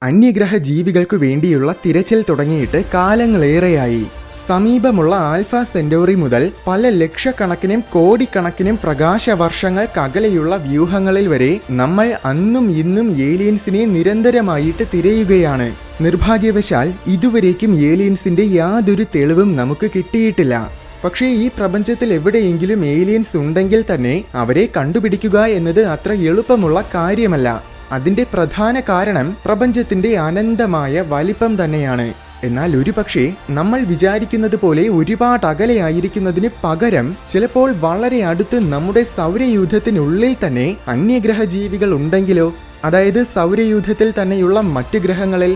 അന്യഗ്രഹ ജീവികൾക്കു വേണ്ടിയുള്ള തിരച്ചിൽ തുടങ്ങിയിട്ട് കാലങ്ങളേറെയായി. സമീപമുള്ള ആൽഫ സെന്റോറി മുതൽ പല ലക്ഷക്കണക്കിനും കോടിക്കണക്കിനും പ്രകാശവർഷങ്ങൾക്കകലെയുള്ള വ്യൂഹങ്ങളിൽ വരെ നമ്മൾ അന്നും ഇന്നും ഏലിയൻസിനെ നിരന്തരമായിട്ട് തിരയുകയാണ്. നിർഭാഗ്യവശാൽ ഇതുവരേക്കും ഏലിയൻസിന്റെ യാതൊരു തെളിവും നമുക്ക് കിട്ടിയിട്ടില്ല. പക്ഷേ ഈ പ്രപഞ്ചത്തിൽ എവിടെയെങ്കിലും ഏലിയൻസ് ഉണ്ടെങ്കിൽ തന്നെ അവരെ കണ്ടുപിടിക്കുക എന്നത് അത്ര എളുപ്പമുള്ള കാര്യമല്ല. അതിന്റെ പ്രധാന കാരണം പ്രപഞ്ചത്തിന്റെ അനന്തമായ വലിപ്പം തന്നെയാണ്. എന്നാൽ ഒരുപക്ഷെ നമ്മൾ വിചാരിക്കുന്നത് പോലെ ഒരുപാട് അകലെയായിരിക്കുന്നതിന് പകരം ചിലപ്പോൾ വളരെ അടുത്ത് നമ്മുടെ സൗരയൂഥത്തിനുള്ളിൽ തന്നെ അന്യഗ്രഹ ജീവികൾ ഉണ്ടെങ്കിലോ? അതായത് സൗരയൂഥത്തിൽ തന്നെയുള്ള മറ്റു ഗ്രഹങ്ങളിൽ?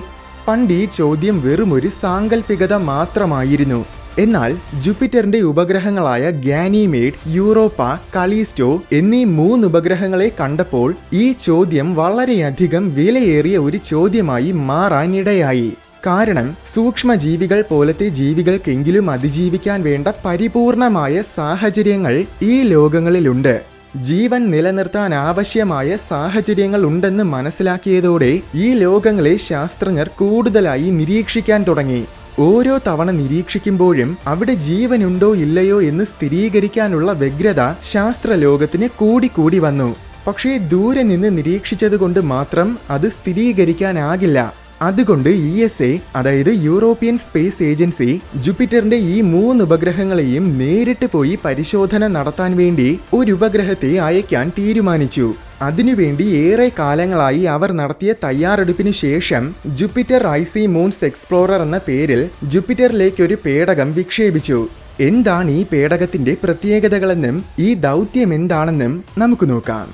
പണ്ട് ഈ ചോദ്യം വെറുമൊരു സാങ്കല്പികത മാത്രമായിരുന്നു. എന്നാൽ ജൂപ്പിറ്ററിന്റെ ഉപഗ്രഹങ്ങളായ ഗാനിമേഡ്, യൂറോപ്പ, കലിസ്റ്റോ എന്നീ 3 ഉപഗ്രഹങ്ങളെ കണ്ടപ്പോൾ ഈ ചോദ്യം വളരെയധികം വിലയേറിയ ഒരു ചോദ്യമായി മാറാനിടയായി. കാരണം സൂക്ഷ്മജീവികൾ പോലത്തെ ജീവികൾക്കെങ്കിലും അതിജീവിക്കാൻ വേണ്ട പരിപൂർണമായ സാഹചര്യങ്ങൾ ഈ ലോകങ്ങളിലുണ്ട്. ജീവൻ നിലനിർത്താൻ ആവശ്യമായ സാഹചര്യങ്ങൾ ഉണ്ടെന്ന് മനസ്സിലാക്കിയതോടെ ഈ ലോകങ്ങളെ ശാസ്ത്രജ്ഞർ കൂടുതലായി നിരീക്ഷിക്കാൻ തുടങ്ങി. ഓരോ തവണ നിരീക്ഷിക്കുമ്പോഴും അവിടെ ജീവനുണ്ടോ ഇല്ലയോ എന്ന് സ്ഥിരീകരിക്കാനുള്ള വ്യഗ്രത ശാസ്ത്രലോകത്തിന് കൂടിക്കൂടി വന്നു. പക്ഷേ ദൂരെ നിന്ന് നിരീക്ഷിച്ചതുകൊണ്ട് മാത്രം അത് സ്ഥിരീകരിക്കാനാകില്ല. അതുകൊണ്ട് ESA, അതായത് യൂറോപ്യൻ സ്പേസ് ഏജൻസി, ജൂപ്പിറ്ററിന്റെ ഈ 3 ഉപഗ്രഹങ്ങളെയും നേരിട്ട് പോയി പരിശോധന നടത്താൻ വേണ്ടി ഒരു ഉപഗ്രഹത്തെ അയക്കാൻ തീരുമാനിച്ചു. അതിനുവേണ്ടി ഏറെ കാലങ്ങളായി അവർ നടത്തിയ തയ്യാറെടുപ്പിനു ശേഷം ജൂപ്പിറ്റർ ഐസി മൂൺസ് എക്സ്പ്ലോറർ എന്ന പേരിൽ ജൂപ്പിറ്ററിലേക്ക് ഒരു പേടകം വിക്ഷേപിച്ചു. എന്താണ് ഈ പേടകത്തിന്റെ പ്രത്യേകതകളെന്നും ഈ ദൗത്യം എന്താണെന്നും നമുക്ക് നോക്കാം.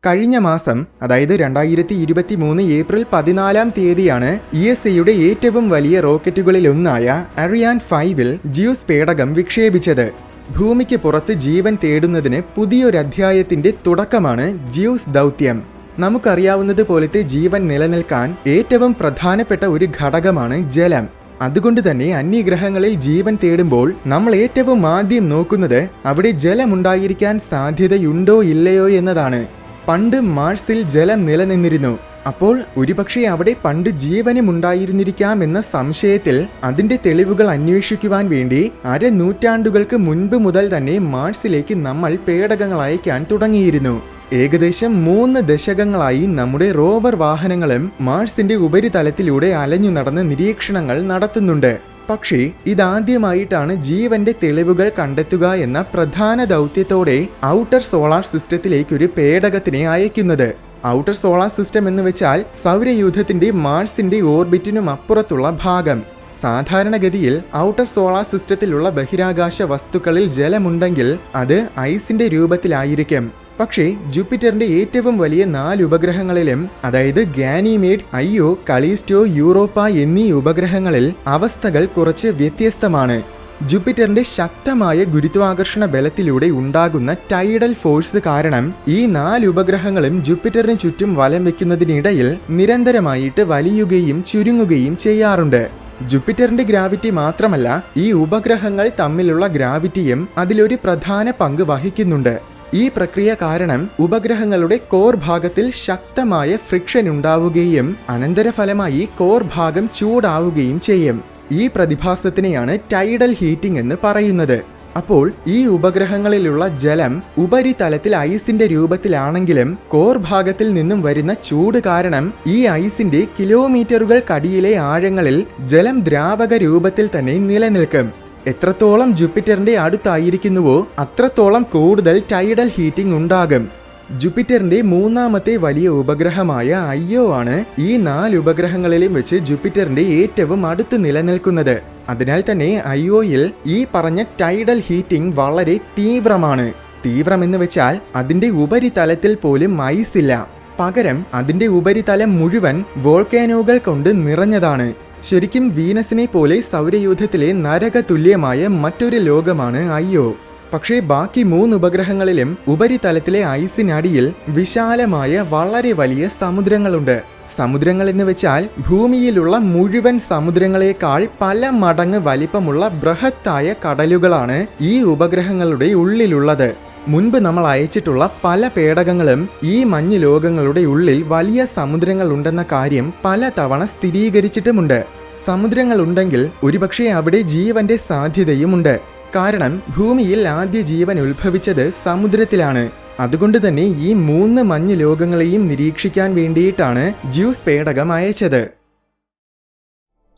കഴിഞ്ഞ മാസം, അതായത് 2023 ഏപ്രിൽ 14 ESAയുടെ ഏറ്റവും വലിയ റോക്കറ്റുകളിലൊന്നായ അരിയാൻ 5-ൽ ജ്യൂസ് പേടകം വിക്ഷേപിച്ചത്. ഭൂമിക്ക് പുറത്ത് ജീവൻ തേടുന്നതിന് പുതിയൊരധ്യായത്തിന്റെ തുടക്കമാണ് ജ്യൂസ് ദൗത്യം. നമുക്കറിയാവുന്നത് പോലത്തെ ജീവൻ നിലനിൽക്കാൻ ഏറ്റവും പ്രധാനപ്പെട്ട ഒരു ഘടകമാണ് ജലം. അതുകൊണ്ട് തന്നെ അന്യഗ്രഹങ്ങളിൽ ജീവൻ തേടുമ്പോൾ നമ്മൾ ഏറ്റവും ആദ്യം നോക്കുന്നത് അവിടെ ജലമുണ്ടായിരിക്കാൻ സാധ്യതയുണ്ടോ ഇല്ലയോ എന്നതാണ്. പണ്ട് മാർസിൽ ജലം നിലനിന്നിരുന്നു. അപ്പോൾ ഒരുപക്ഷെ അവിടെ പണ്ട് ജീവനും ഉണ്ടായിരുന്നിരിക്കാം എന്ന സംശയത്തിൽ അതിന്റെ തെളിവുകൾ അന്വേഷിക്കുവാൻ വേണ്ടി അരനൂറ്റാണ്ടുകൾക്ക് മുൻപ് മുതൽ തന്നെ മാർസിലേക്ക് നമ്മൾ പേടകങ്ങൾ അയക്കാൻ തുടങ്ങിയിരുന്നു. ഏകദേശം 3 ദശകങ്ങളായി നമ്മുടെ റോവർ വാഹനങ്ങളും മാർസിന്റെ ഉപരിതലത്തിലൂടെ അലഞ്ഞു നടന്ന് നിരീക്ഷണങ്ങൾ നടത്തുന്നുണ്ട്. പക്ഷേ ഇതാദ്യമായിട്ടാണ് ജീവന്റെ തെളിവുകൾ കണ്ടെത്തുക എന്ന പ്രധാന ദൗത്യത്തോടെ ഔട്ടർ സോളാർ സിസ്റ്റത്തിലേക്ക് ഒരു പേടകത്തിനെ അയക്കുന്നത്. ഔട്ടർ സോളാർ സിസ്റ്റം എന്ന് വെച്ചാൽ സൗരയൂഥത്തിന്റെ മാർസിന്റെ ഓർബിറ്റിനും അപ്പുറത്തുള്ള ഭാഗം. സാധാരണഗതിയിൽ ഔട്ടർ സോളാർ സിസ്റ്റത്തിലുള്ള ബഹിരാകാശ വസ്തുക്കളിൽ ജലമുണ്ടെങ്കിൽ അത് ഐസിന്റെ രൂപത്തിലായിരിക്കും. പക്ഷേ ജൂപ്പിറ്ററിന്റെ ഏറ്റവും വലിയ 4 ഉപഗ്രഹങ്ങളിലും, അതായത് ഗാനിമേഡ്, IO, കലിസ്റ്റോ, യൂറോപ്പ എന്നീ ഉപഗ്രഹങ്ങളിൽ അവസ്ഥകൾ കുറച്ച് വ്യത്യസ്തമാണ്. ജൂപ്പിറ്ററിന്റെ ശക്തമായ ഗുരുത്വാകർഷണ ബലത്തിലൂടെ ഉണ്ടാകുന്ന ടൈഡൽ ഫോഴ്സ് കാരണം ഈ 4 ഉപഗ്രഹങ്ങളും ജൂപ്പിറ്ററിന് ചുറ്റും വലം വെക്കുന്നതിനിടയിൽ നിരന്തരമായിട്ട് വലിയുകയും ചുരുങ്ങുകയും ചെയ്യാറുണ്ട്. ജൂപ്പിറ്ററിന്റെ ഗ്രാവിറ്റി മാത്രമല്ല, ഈ ഉപഗ്രഹങ്ങൾ തമ്മിലുള്ള ഗ്രാവിറ്റിയും അതിലൊരു പ്രധാന പങ്ക് വഹിക്കുന്നുണ്ട്. ഈ പ്രക്രിയ കാരണം ഉപഗ്രഹങ്ങളുടെ കോർ ഭാഗത്തിൽ ശക്തമായ ഫ്രിക്ഷൻ ഉണ്ടാവുകയും അനന്തരഫലമായി കോർ ഭാഗം ചൂടാവുകയും ചെയ്യും. ഈ പ്രതിഭാസത്തിനെയാണ് ടൈഡൽ ഹീറ്റിംഗ് എന്ന് പറയുന്നത്. അപ്പോൾ ഈ ഉപഗ്രഹങ്ങളിലുള്ള ജലം ഉപരിതലത്തിൽ ഐസിന്റെ രൂപത്തിലാണെങ്കിലും കോർ ഭാഗത്തിൽ നിന്നും വരുന്ന ചൂട് കാരണം ഈ ഐസിന്റെ കിലോമീറ്ററുകൾക്കടിയിലെ ആഴങ്ങളിൽ ജലം ദ്രാവക രൂപത്തിൽ തന്നെ നിലനിൽക്കും. എത്രത്തോളം ജൂപ്പിറ്ററിന്റെ അടുത്തായിരിക്കുന്നുവോ അത്രത്തോളം കൂടുതൽ ടൈഡൽ ഹീറ്റിംഗ് ഉണ്ടാകും. ജൂപ്പിറ്ററിന്റെ 3ാമത്തെ വലിയ ഉപഗ്രഹമായ IO ആണ് ഈ 4 ഉപഗ്രഹങ്ങളിലും വെച്ച് ജൂപ്പിറ്ററിന്റെ ഏറ്റവും അടുത്ത് നിലനിൽക്കുന്നത്. അതിനാൽ തന്നെ IOയിൽ ഈ പറഞ്ഞ ടൈഡൽ ഹീറ്റിംഗ് വളരെ തീവ്രമാണ്. തീവ്രമെന്ന് വെച്ചാൽ അതിന്റെ ഉപരിതലത്തിൽ പോലും ഐസില്ല. പകരം അതിന്റെ ഉപരിതലം മുഴുവൻ വോൾക്കാനോകൾ കൊണ്ട് നിറഞ്ഞതാണ്. ശരിക്കും വീനസിനെ പോലെ സൗരയൂഥത്തിലെ നരക തുല്യമായ മറ്റൊരു ലോകമാണ് IO. പക്ഷേ ബാക്കി 3 ഉപഗ്രഹങ്ങളിലും ഉപരിതലത്തിലെ ഐസിനടിയിൽ വിശാലമായ വളരെ വലിയ സമുദ്രങ്ങളുണ്ട്. സമുദ്രങ്ങൾ എന്ന് വെച്ചാൽ ഭൂമിയിലുള്ള മുഴുവൻ സമുദ്രങ്ങളെക്കാൾ പല മടങ്ങ് വലിപ്പമുള്ള ബൃഹത്തായ കടലുകളാണ് ഈ ഉപഗ്രഹങ്ങളുടെ ഉള്ളിലുള്ളത്. മുൻപ് നമ്മൾ അയച്ചിട്ടുള്ള പല പേടകങ്ങളും ഈ മഞ്ഞ് ലോകങ്ങളുടെ ഉള്ളിൽ വലിയ സമുദ്രങ്ങൾ ഉണ്ടെന്ന കാര്യം പല തവണ സ്ഥിരീകരിച്ചിട്ടുമുണ്ട്. സമുദ്രങ്ങൾ ഉണ്ടെങ്കിൽ ഒരുപക്ഷെ അവിടെ ജീവന്റെ സാധ്യതയുമുണ്ട്. കാരണം ഭൂമിയിൽ ആദ്യ ജീവൻ ഉത്ഭവിച്ചത് സമുദ്രത്തിലാണ്. അതുകൊണ്ട് തന്നെ ഈ 3 മഞ്ഞ് ലോകങ്ങളെയും നിരീക്ഷിക്കാൻ വേണ്ടിയിട്ടാണ് ജ്യൂസ് പേടകം അയച്ചത്.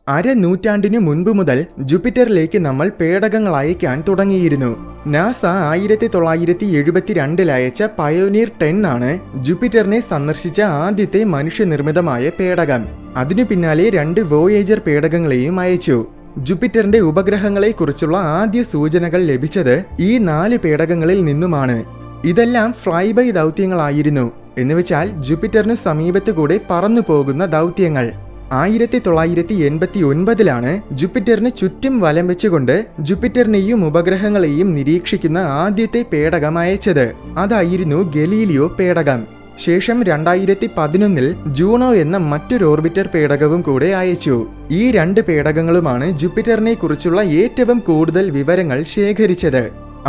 അരനൂറ്റാണ്ടിനു മുൻപ് മുതൽ ജൂപ്പിറ്ററിലേക്ക് നമ്മൾ പേടകങ്ങൾ അയക്കാൻ തുടങ്ങിയിരുന്നു. നാസ 1972 അയച്ച പയോനിയർ 10 ആണ് ജൂപ്പിറ്ററിനെ സന്ദർശിച്ച ആദ്യത്തെ മനുഷ്യനിർമ്മിതമായ പേടകം. അതിനു പിന്നാലെ 2 വോയേജർ പേടകങ്ങളെയും അയച്ചു. ജൂപ്പിറ്ററിന്റെ ഉപഗ്രഹങ്ങളെക്കുറിച്ചുള്ള ആദ്യ സൂചനകൾ ലഭിച്ചത് ഈ 4 പേടകങ്ങളിൽ നിന്നുമാണ്. ഇതെല്ലാം ഫ്ലൈ ബൈ ദൗത്യങ്ങളായിരുന്നു. എന്നുവെച്ചാൽ ജൂപ്പിറ്ററിനു സമീപത്ത് കൂടെ പറന്നു പോകുന്ന ദൗത്യങ്ങൾ. 1989 ജൂപ്പിറ്ററിന് ചുറ്റും വലം വെച്ചുകൊണ്ട് ജൂപ്പിറ്ററിനെയും ഉപഗ്രഹങ്ങളെയും നിരീക്ഷിക്കുന്ന ആദ്യത്തെ പേടകം അയച്ചത്. അതായിരുന്നു ഗലീലിയോ പേടകം. ശേഷം 2011 ജൂണോ എന്ന മറ്റൊരു ഓർബിറ്റർ പേടകവും കൂടെ അയച്ചു. ഈ 2 പേടകങ്ങളുമാണ് ജൂപ്പിറ്ററിനെ കുറിച്ചുള്ള ഏറ്റവും കൂടുതൽ വിവരങ്ങൾ ശേഖരിച്ചത്.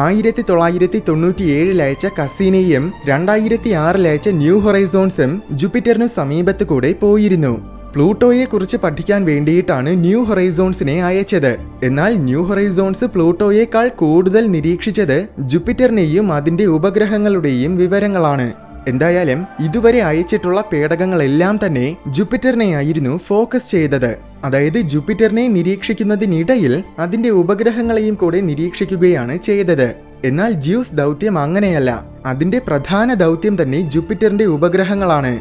1997 അയച്ച കസീനിയും 2006 അയച്ച ന്യൂ ഹൊറൈസോൺസും ജൂപ്പിറ്ററിനു സമീപത്ത് കൂടെ പോയിരുന്നു. പ്ലൂട്ടോയെ കുറിച്ച് പഠിക്കാൻ വേണ്ടിയിട്ടാണ് ന്യൂ ഹൊറൈസോൺസിനെ അയച്ചത്. എന്നാൽ ന്യൂ ഹൊറൈസോൺസ് പ്ലൂട്ടോയേക്കാൾ കൂടുതൽ നിരീക്ഷിച്ചത് ജൂപ്പിറ്ററിനെയും അതിന്റെ ഉപഗ്രഹങ്ങളുടെയും വിവരങ്ങളാണ്. എന്തായാലും ഇതുവരെ അയച്ചിട്ടുള്ള പേടകങ്ങളെല്ലാം തന്നെ ജൂപ്പിറ്ററിനെയായിരുന്നു ഫോക്കസ് ചെയ്തത്. അതായത് ജൂപ്പിറ്ററിനെ നിരീക്ഷിക്കുന്നതിനിടയിൽ അതിന്റെ ഉപഗ്രഹങ്ങളെയും കൂടെ നിരീക്ഷിക്കുകയാണ് ചെയ്തത്. എന്നാൽ ജ്യൂസ് ദൗത്യം അങ്ങനെയല്ല. അതിന്റെ പ്രധാന ദൗത്യം തന്നെ ജൂപ്പിറ്ററിന്റെ ഉപഗ്രഹങ്ങളാണ്.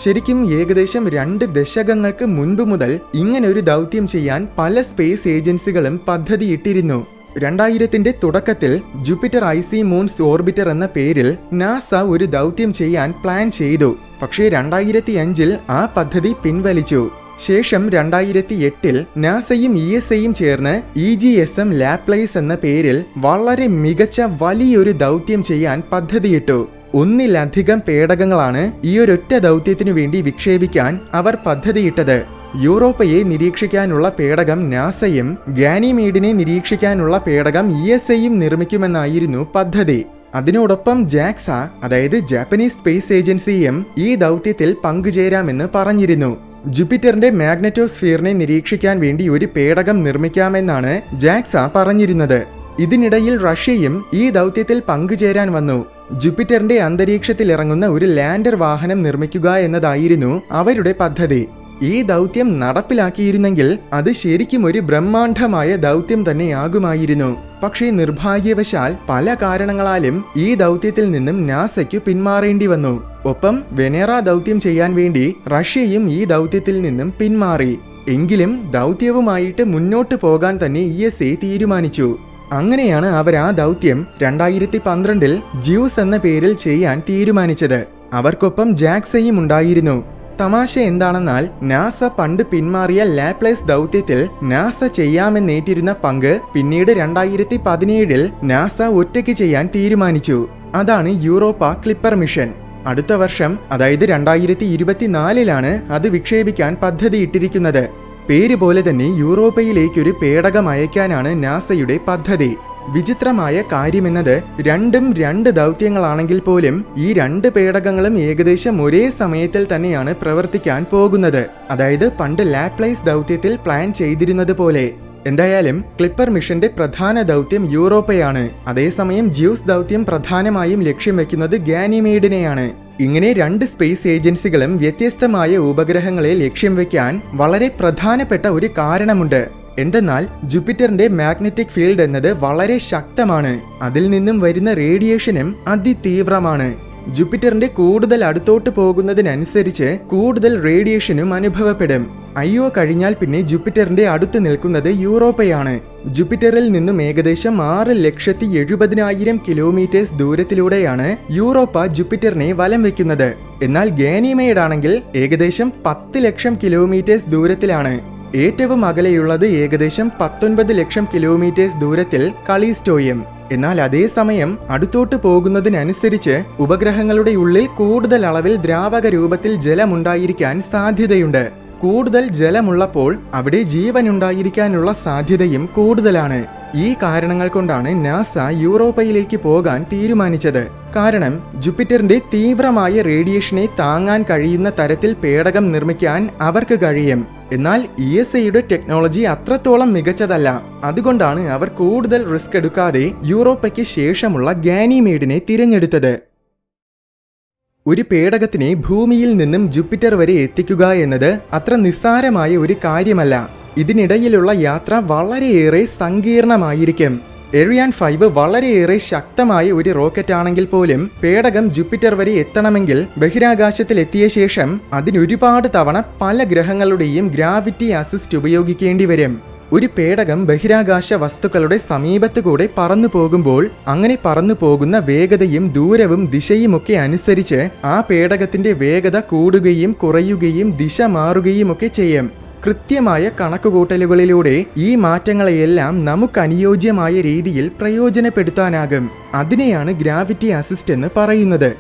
ശരിക്കും ഏകദേശം 2 ദശകങ്ങൾക്ക് മുൻപ് മുതൽ ഇങ്ങനൊരു ദൗത്യം ചെയ്യാൻ പല സ്പേസ് ഏജൻസികളും പദ്ധതിയിട്ടിരുന്നു. 2000 തുടക്കത്തിൽ ജൂപ്പിറ്റർ ഐസി മൂൺസ് ഓർബിറ്റർ എന്ന പേരിൽ നാസ ഒരു ദൗത്യം ചെയ്യാൻ പ്ലാൻ ചെയ്തു. പക്ഷേ 2005 ആ പദ്ധതി പിൻവലിച്ചു. ശേഷം 2008 നാസയും ESAയും ചേർന്ന് EGSM ലാപ്ലേസ് എന്ന പേരിൽ വളരെ മികച്ച വലിയൊരു ദൗത്യം ചെയ്യാൻ പദ്ധതിയിട്ടു. 1ലധികം പേടകങ്ങളാണ് ഈ ഒരൊറ്റ ദൗത്യത്തിനു വേണ്ടി വിക്ഷേപിക്കാൻ അവർ പദ്ധതിയിട്ടത്. യൂറോപ്പയെ നിരീക്ഷിക്കാനുള്ള പേടകം നാസയും ഗാനിമീഡിനെ നിരീക്ഷിക്കാനുള്ള പേടകം ESAയും നിർമ്മിക്കുമെന്നായിരുന്നു പദ്ധതി. അതിനോടൊപ്പം ജാക്സ, അതായത് ജാപ്പനീസ് സ്പേസ് ഏജൻസിയും ഈ ദൗത്യത്തിൽ പങ്കുചേരാമെന്ന് പറഞ്ഞിരുന്നു. ജൂപ്പിറ്ററിന്റെ മാഗ്നറ്റോസ്ഫിയറിനെ നിരീക്ഷിക്കാൻ വേണ്ടി ഒരു പേടകം നിർമ്മിക്കാമെന്നാണ് ജാക്സ പറഞ്ഞിരുന്നത്. ഇതിനിടയിൽ റഷ്യയും ഈ ദൗത്യത്തിൽ പങ്കുചേരാൻ വന്നു. ജൂപ്പിറ്ററിന്റെ അന്തരീക്ഷത്തിൽ ഇറങ്ങുന്ന ഒരു ലാൻഡർ വാഹനം നിർമ്മിക്കുക എന്നതായിരുന്നു അവരുടെ പദ്ധതി. ഈ ദൗത്യം നടപ്പിലാക്കിയിരുന്നെങ്കിൽ അത് ശരിക്കും ഒരു ബ്രഹ്മാണ്ഡമായ ദൗത്യം തന്നെയാകുമായിരുന്നു. പക്ഷേ നിർഭാഗ്യവശാൽ പല കാരണങ്ങളാലും ഈ ദൗത്യത്തിൽ നിന്നും നാസയ്ക്കു പിന്മാറേണ്ടി വന്നു. ഒപ്പം വെനേറ ദൗത്യം ചെയ്യാൻ വേണ്ടി റഷ്യയും ഈ ദൗത്യത്തിൽ നിന്നും പിന്മാറി. എങ്കിലും ദൗത്യവുമായിട്ട് മുന്നോട്ട് പോകാൻ തന്നെ ESA തീരുമാനിച്ചു. അങ്ങനെയാണ് അവർ ആ ദൗത്യം 2012 ജ്യൂസ് എന്ന പേരിൽ ചെയ്യാൻ തീരുമാനിച്ചത്. അവർക്കൊപ്പം ജാക്സയും ഉണ്ടായിരുന്നു. തമാശ എന്താണെന്നാൽ നാസ പണ്ട് പിന്മാറിയ ലാപ്ലേസ് ദൗത്യത്തിൽ നാസ ചെയ്യാമെന്നേറ്റിരുന്ന പങ്ക് പിന്നീട് 2017 നാസ ഒറ്റയ്ക്ക് ചെയ്യാൻ തീരുമാനിച്ചു. അതാണ് യൂറോപ്പ ക്ലിപ്പർ മിഷൻ. അടുത്ത വർഷം, അതായത് 2024 അത് വിക്ഷേപിക്കാൻ പദ്ധതിയിട്ടിരിക്കുന്നത്. പേര് പോലെ തന്നെ യൂറോപ്പയിലേക്കൊരു പേടകം അയക്കാനാണ് നാസയുടെ പദ്ധതി. വിചിത്രമായ കാര്യമെന്നത് രണ്ടും 2 ദൗത്യങ്ങളാണെങ്കിൽ പോലും ഈ 2 പേടകങ്ങളും ഏകദേശം ഒരേ സമയത്തിൽ തന്നെയാണ് പ്രവർത്തിക്കാൻ പോകുന്നത്. അതായത് പണ്ട് ലാപ്ലേസ് ദൗത്യത്തിൽ പ്ലാൻ ചെയ്തിരുന്നത് പോലെ. എന്തായാലും ക്ലിപ്പർ മിഷന്റെ പ്രധാന ദൗത്യം യൂറോപ്പയാണ്. അതേസമയം ജ്യൂസ് ദൗത്യം പ്രധാനമായും ലക്ഷ്യം വെക്കുന്നത് ഗാനിമീഡിനെയാണ്. ഇങ്ങനെ 2 സ്പേസ് ഏജൻസികളും വ്യത്യസ്തമായ ഉപഗ്രഹങ്ങളെ ലക്ഷ്യം വെക്കാൻ വളരെ പ്രധാനപ്പെട്ട ഒരു കാരണമുണ്ട്. എന്തെന്നാൽ ജൂപ്പിറ്ററിന്റെ മാഗ്നറ്റിക് ഫീൽഡ് എന്നത് വളരെ ശക്തമാണ്. അതിൽ നിന്നും വരുന്ന റേഡിയേഷനും അതിതീവ്രമാണ്. ജൂപ്പിറ്ററിന്റെ കൂടുതൽ അടുത്തോട്ട് പോകുന്നതിനനുസരിച്ച് കൂടുതൽ റേഡിയേഷനും അനുഭവപ്പെടും. IO കഴിഞ്ഞാൽ പിന്നെ ജൂപ്പിറ്ററിന്റെ അടുത്ത് നിൽക്കുന്നത് യൂറോപ്പയാണ്. ജൂപ്പിറ്ററിൽ നിന്നും ഏകദേശം 6,70,000 കിലോമീറ്റേഴ്സ് ദൂരത്തിലൂടെയാണ് യൂറോപ്പ ജൂപ്പിറ്ററിനെ വലം വെക്കുന്നത്. എന്നാൽ ഗാനിമേഡ് ആണെങ്കിൽ ഏകദേശം 10 ലക്ഷം കിലോമീറ്റേഴ്സ് ദൂരത്തിലാണ്. ഏറ്റവും അകലെയുള്ളത് ഏകദേശം 19 ലക്ഷം കിലോമീറ്റേഴ്സ് ദൂരത്തിൽ കാലിസ്റ്റോയും. എന്നാൽ അതേസമയം അടുത്തോട്ട് പോകുന്നതിനനുസരിച്ച് ഉപഗ്രഹങ്ങളുടെ ഉള്ളിൽ കൂടുതൽ അളവിൽ ദ്രാവക രൂപത്തിൽ ജലമുണ്ടായിരിക്കാൻ സാധ്യതയുണ്ട്. കൂടുതൽ ജലമുള്ളപ്പോൾ അവിടെ ജീവനുണ്ടായിരിക്കാനുള്ള സാധ്യതയും കൂടുതലാണ്. ഈ കാരണങ്ങൾ കൊണ്ടാണ് നാസ യൂറോപ്പയിലേക്ക് പോകാൻ തീരുമാനിച്ചത്. കാരണം ജൂപ്പിറ്ററിന്റെ തീവ്രമായ റേഡിയേഷനെ താങ്ങാൻ കഴിയുന്ന തരത്തിൽ പേടകം നിർമ്മിക്കാൻ അവർക്ക് കഴിയും. എന്നാൽ ESAയുടെ ടെക്നോളജി അത്രത്തോളം മികച്ചതല്ല. അതുകൊണ്ടാണ് അവർ കൂടുതൽ റിസ്ക് എടുക്കാതെ യൂറോപ്പയ്ക്ക് ശേഷമുള്ള ഗാനിമേഡിനെ തിരഞ്ഞെടുത്തത്. ഒരു പേടകത്തിനെ ഭൂമിയിൽ നിന്നും ജൂപ്പിറ്റർ വരെ എത്തിക്കുക എന്നത് അത്ര നിസ്സാരമായ ഒരു കാര്യമല്ല. ഇതിനിടയിലുള്ള യാത്ര വളരെയേറെ സങ്കീർണമായിരിക്കും. എറിയാൻ 5 വളരെയേറെ ശക്തമായ ഒരു റോക്കറ്റ് ആണെങ്കിൽ പോലും പേടകം ജൂപ്പിറ്റർ വരെ എത്തണമെങ്കിൽ ബഹിരാകാശത്തിൽ എത്തിയ ശേഷം അതിനൊരുപാട് തവണ പല ഗ്രഹങ്ങളുടെയും ഗ്രാവിറ്റി അസിസ്റ്റ് ഉപയോഗിക്കേണ്ടി വരും. ഒരു പേടകം ബഹിരാകാശ വസ്തുക്കളുടെ സമീപത്തുകൂടെ പറന്നു പോകുമ്പോൾ അങ്ങനെ പറന്നു പോകുന്ന വേഗതയും ദൂരവും ദിശയുമൊക്കെ അനുസരിച്ച് ആ പേടകത്തിന്റെ വേഗത കൂടുകയും കുറയുകയും ദിശ മാറുകയുമൊക്കെ ചെയ്യും. കൃത്യമായ കണക്കുകൂട്ടലുകളിലൂടെ ഈ മാറ്റങ്ങളെയെല്ലാം നമുക്കനുയോജ്യമായ രീതിയിൽ പ്രയോജനപ്പെടുത്താനാകും. അതിനെയാണ് ഗ്രാവിറ്റി അസിസ്റ്റ് എന്ന് പറയുന്നത്.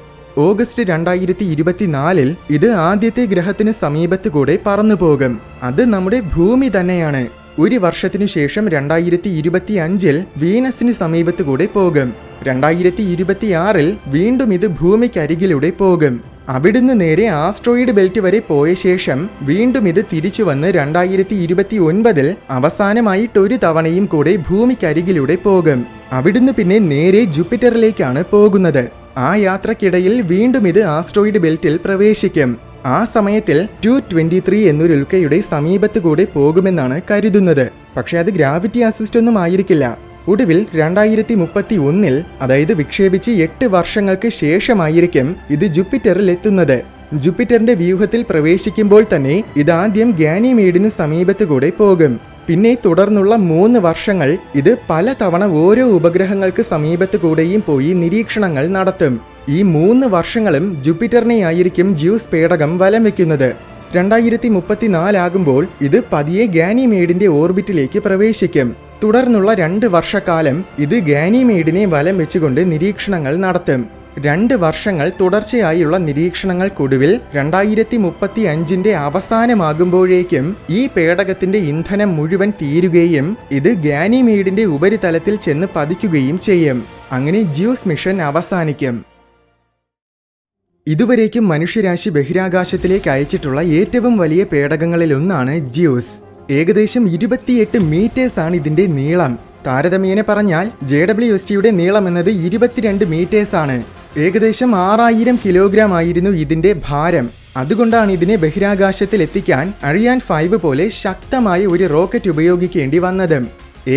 ഓഗസ്റ്റ് 2024 ഇത് ആദ്യത്തെ ഗ്രഹത്തിന് സമീപത്തുകൂടെ പറന്നു പോകും. അത് നമ്മുടെ ഭൂമി തന്നെയാണ്. ഒരു വർഷത്തിനു ശേഷം 2025 വീനസിന് സമീപത്തുകൂടെ പോകും. 2026 വീണ്ടും ഇത് ഭൂമിക്കരികിലൂടെ പോകും. അവിടുന്ന് നേരെ ആസ്ട്രോയിഡ് ബെൽറ്റ് വരെ പോയ ശേഷം വീണ്ടും ഇത് തിരിച്ചു വന്ന് 2029 അവസാനമായിട്ടൊരു തവണയും കൂടെ ഭൂമിക്കരികിലൂടെ പോകും. അവിടുന്ന് പിന്നെ നേരെ ജൂപ്പിറ്ററിലേക്കാണ് പോകുന്നത്. ആ യാത്രക്കിടയിൽ വീണ്ടും ഇത് ആസ്ട്രോയിഡ് ബെൽറ്റിൽ പ്രവേശിക്കും. ആ സമയത്തിൽ 223 എന്നൊരു ഉൽക്കയുടെ സമീപത്തുകൂടെ പോകുമെന്നാണ് കരുതുന്നത്. പക്ഷെ അത് ഗ്രാവിറ്റി അസിസ്റ്റ് ഒന്നും ആയിരിക്കില്ല. ഒടുവിൽ 2031 അതായത് വിക്ഷേപിച്ച് 8 വർഷങ്ങൾക്ക് ശേഷമായിരിക്കും ഇത് ജൂപ്പിറ്ററിൽ എത്തുന്നത്. ജൂപ്പിറ്ററിന്റെ വ്യൂഹത്തിൽ പ്രവേശിക്കുമ്പോൾ തന്നെ ഇതാദ്യം ഗാനിമേഡിന് സമീപത്തുകൂടെ പോകും. പിന്നെ തുടർന്നുള്ള 3 വർഷങ്ങൾ ഇത് പല തവണ ഓരോ ഉപഗ്രഹങ്ങൾക്ക് സമീപത്തുകൂടെയും പോയി നിരീക്ഷണങ്ങൾ നടത്തും. ഈ 3 വർഷങ്ങളും ജൂപ്പിറ്ററിനെ ആയിരിക്കും ജ്യൂസ് പേടകം വലം വെക്കുന്നത്. 2034 ആകുമ്പോൾ ഇത് പതിയെ ഗാനിമേഡിന്റെ ഓർബിറ്റിലേക്ക് പ്രവേശിക്കും. തുടർന്നുള്ള 2 വർഷക്കാലം ഇത് ഗാനിമേഡിനെ വലം വെച്ചുകൊണ്ട് നിരീക്ഷണങ്ങൾ നടത്തും. 2 വർഷങ്ങൾ തുടർച്ചയായുള്ള നിരീക്ഷണങ്ങൾക്കൊടുവിൽ 2035 അവസാനമാകുമ്പോഴേക്കും ഈ പേടകത്തിന്റെ ഇന്ധനം മുഴുവൻ തീരുകയും ഇത് ഗാനിമേഡിന്റെ ഉപരിതലത്തിൽ ചെന്ന് പതിക്കുകയും ചെയ്യും. അങ്ങനെ ജ്യൂസ് മിഷൻ അവസാനിക്കും. ഇതുവരേക്കും മനുഷ്യരാശി ബഹിരാകാശത്തിലേക്ക് അയച്ചിട്ടുള്ള ഏറ്റവും വലിയ പേടകങ്ങളിലൊന്നാണ് ജ്യൂസ്. ഏകദേശം 28 മീറ്റേഴ്സാണ് ഇതിന്റെ നീളം. താരതമ്യേന പറഞ്ഞാൽ JWSTയുടെ നീളം എന്നത് 22 മീറ്റേഴ്സാണ്. ഏകദേശം 6000 കിലോഗ്രാം ആയിരുന്നു ഇതിന്റെ ഭാരം. അതുകൊണ്ടാണ് ഇതിനെ ബഹിരാകാശത്തിൽ എത്തിക്കാൻ അരിയാൻ 5 പോലെ ശക്തമായ ഒരു റോക്കറ്റ് ഉപയോഗിക്കേണ്ടി വന്നത്.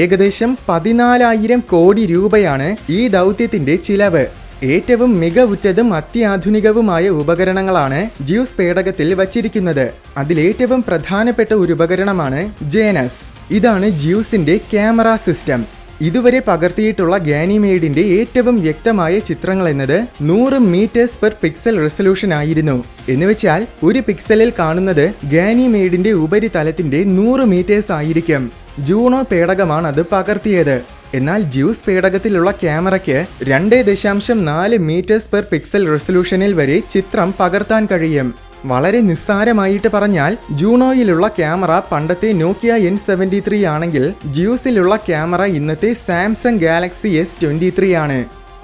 ഏകദേശം 14,000 കോടി രൂപയാണ് ഈ ദൗത്യത്തിന്റെ ചിലവ്. ഏറ്റവും മികവുറ്റതും അത്യാധുനികവുമായ ഉപകരണങ്ങളാണ് ജ്യൂസ് പേടകത്തിൽ വച്ചിരിക്കുന്നത്. അതിലേറ്റവും പ്രധാനപ്പെട്ട ഒരു ഉപകരണമാണ് ജേനസ്. ഇതാണ് ജ്യൂസിന്റെ ക്യാമറ സിസ്റ്റം. ഇതുവരെ പകർത്തിയിട്ടുള്ള ഗാനിമേഡിന്റെ ഏറ്റവും വ്യക്തമായ ചിത്രങ്ങൾ എന്നത് 100 മീറ്റേഴ്സ് പെർ പിക്സൽ റെസൊല്യൂഷൻ ആയിരുന്നു. എന്നുവെച്ചാൽ ഒരു പിക്സലിൽ കാണുന്നത് ഗാനിമേഡിന്റെ ഉപരിതലത്തിന്റെ 100 മീറ്റേഴ്സ് ആയിരിക്കും. ജൂണോ പേടകമാണ് അത് പകർത്തിയത്. എന്നാൽ ജ്യൂസ് പേടകത്തിലുള്ള ക്യാമറയ്ക്ക് 2.4 മീറ്റേഴ്സ് പെർ പിക്സൽ റെസൊല്യൂഷനിൽ വരെ ചിത്രം പകർത്താൻ കഴിയും. വളരെ നിസ്സാരമായിട്ട് പറഞ്ഞാൽ ജൂണോയിലുള്ള ക്യാമറ പണ്ടത്തെ നോക്കിയ N73 ആണെങ്കിൽ ജ്യൂസിലുള്ള ക്യാമറ ഇന്നത്തെ സാംസങ് ഗാലക്സി S23 ആണ്.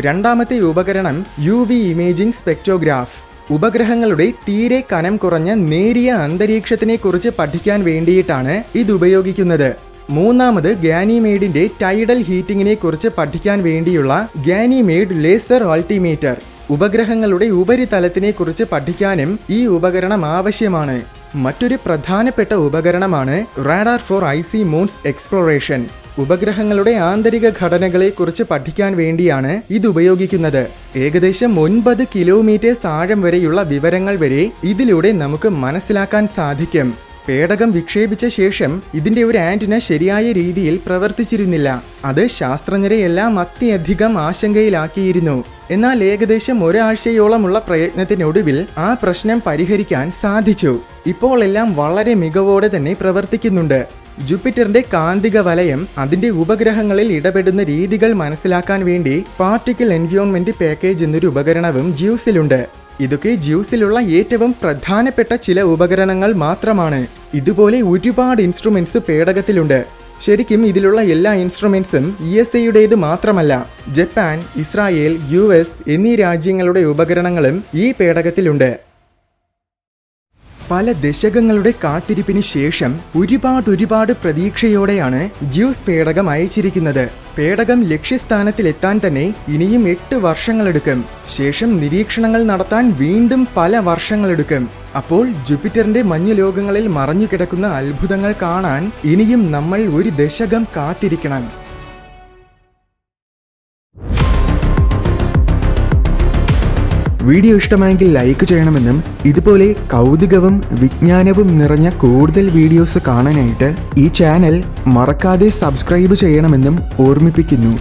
രണ്ടാമത്തെ ഉപകരണം UV ഇമേജിംഗ് സ്പെക്ട്രോഗ്രാഫ്. ഉപഗ്രഹങ്ങളുടെ തീരെ കനം കുറഞ്ഞ നേരിയ അന്തരീക്ഷത്തിനെ കുറിച്ച് പഠിക്കാൻ വേണ്ടിയിട്ടാണ് ഇത് ഉപയോഗിക്കുന്നത്. മൂന്നാമത് ഗാനിമേഡിന്റെ ടൈഡൽ ഹീറ്റിങ്ങിനെ കുറിച്ച് പഠിക്കാൻ വേണ്ടിയുള്ള ഗാനിമേഡ് ലേസർ ആൾട്ടിമീറ്റർ. ഉപഗ്രഹങ്ങളുടെ ഉപരിതലത്തിനെ കുറിച്ച് പഠിക്കാനും ഈ ഉപകരണം ആവശ്യമാണ്. മറ്റൊരു പ്രധാനപ്പെട്ട ഉപകരണമാണ് റാഡാർ ഫോർ ഐസി മൂൺസ് എക്സ്പ്ലോറേഷൻ. ഉപഗ്രഹങ്ങളുടെ ആന്തരിക ഘടനകളെ കുറിച്ച് പഠിക്കാൻ വേണ്ടിയാണ് ഇത് ഉപയോഗിക്കുന്നത്. ഏകദേശം 9 കിലോമീറ്റേഴ്സ് ആഴം വരെയുള്ള വിവരങ്ങൾ വരെ ഇതിലൂടെ നമുക്ക് മനസ്സിലാക്കാൻ സാധിക്കും. പേടകം വിക്ഷേപിച്ച ശേഷം ഇതിന്റെ ഒരു ആന്റിന ശരിയായ രീതിയിൽ പ്രവർത്തിച്ചിരുന്നില്ല. അത് ശാസ്ത്രജ്ഞരെയെല്ലാം അത്യധികം ആശങ്കയിലാക്കിയിരുന്നു. എന്നാൽ ഏകദേശം ഒരാഴ്ചയോളമുള്ള പ്രയത്നത്തിനൊടുവിൽ ആ പ്രശ്നം പരിഹരിക്കാൻ സാധിച്ചു. ഇപ്പോൾ എല്ലാം വളരെ മികവോടെ തന്നെ പ്രവർത്തിക്കുന്നുണ്ട്. ജൂപ്പിറ്ററിന്റെ കാന്തിക വലയം, അതിന്റെ ഉപഗ്രഹങ്ങളിൽ ഇടപെടുന്ന രീതികൾ മനസ്സിലാക്കാൻ വേണ്ടി പാർട്ടിക്കിൾ എൻവയോൺമെന്റ് പാക്കേജ് എന്നൊരു ഉപകരണവും ജ്യൂസിലുണ്ട്. ഇതൊക്കെ ജ്യൂസിലുള്ള ഏറ്റവും പ്രധാനപ്പെട്ട ചില ഉപകരണങ്ങൾ മാത്രമാണ്. ഇതുപോലെ ഒരുപാട് ഇൻസ്ട്രുമെന്റ്സ് പേടകത്തിലുണ്ട്. ശരിക്കും ഇതിലുള്ള എല്ലാ ഇൻസ്ട്രുമെന്റ്സും ESAയുടേത് മാത്രമല്ല. ജപ്പാൻ, ഇസ്രായേൽ, US എന്നീ രാജ്യങ്ങളുടെ ഉപകരണങ്ങളും ഈ പേടകത്തിലുണ്ട്. പല ദശകങ്ങളുടെ കാത്തിരിപ്പിന് ശേഷം ഒരുപാട് പ്രതീക്ഷയോടെയാണ് ജ്യൂസ് പേടകം അയച്ചിരിക്കുന്നത്. പേടകം ലക്ഷ്യസ്ഥാനത്തിലെത്താൻ തന്നെ ഇനിയും 8 വർഷങ്ങളെടുക്കും. ശേഷം നിരീക്ഷണങ്ങൾ നടത്താൻ വീണ്ടും പല വർഷങ്ങളെടുക്കും. അപ്പോൾ ജൂപ്പിറ്ററിന്റെ മഞ്ഞുലോകങ്ങളിൽ മറഞ്ഞു കിടക്കുന്ന അത്ഭുതങ്ങൾ കാണാൻ ഇനിയും നമ്മൾ ഒരു ദശകം കാത്തിരിക്കണം. വീഡിയോ ഇഷ്ടമായെങ്കിൽ ലൈക്ക് ചെയ്യണമെന്നും ഇതുപോലെ കൗതുകവും വിജ്ഞാനവും നിറഞ്ഞ കൂടുതൽ വീഡിയോസ് കാണാനായിട്ട് ഈ ചാനൽ മറക്കാതെ സബ്സ്ക്രൈബ് ചെയ്യണമെന്നും ഓർമ്മിപ്പിക്കുന്നു.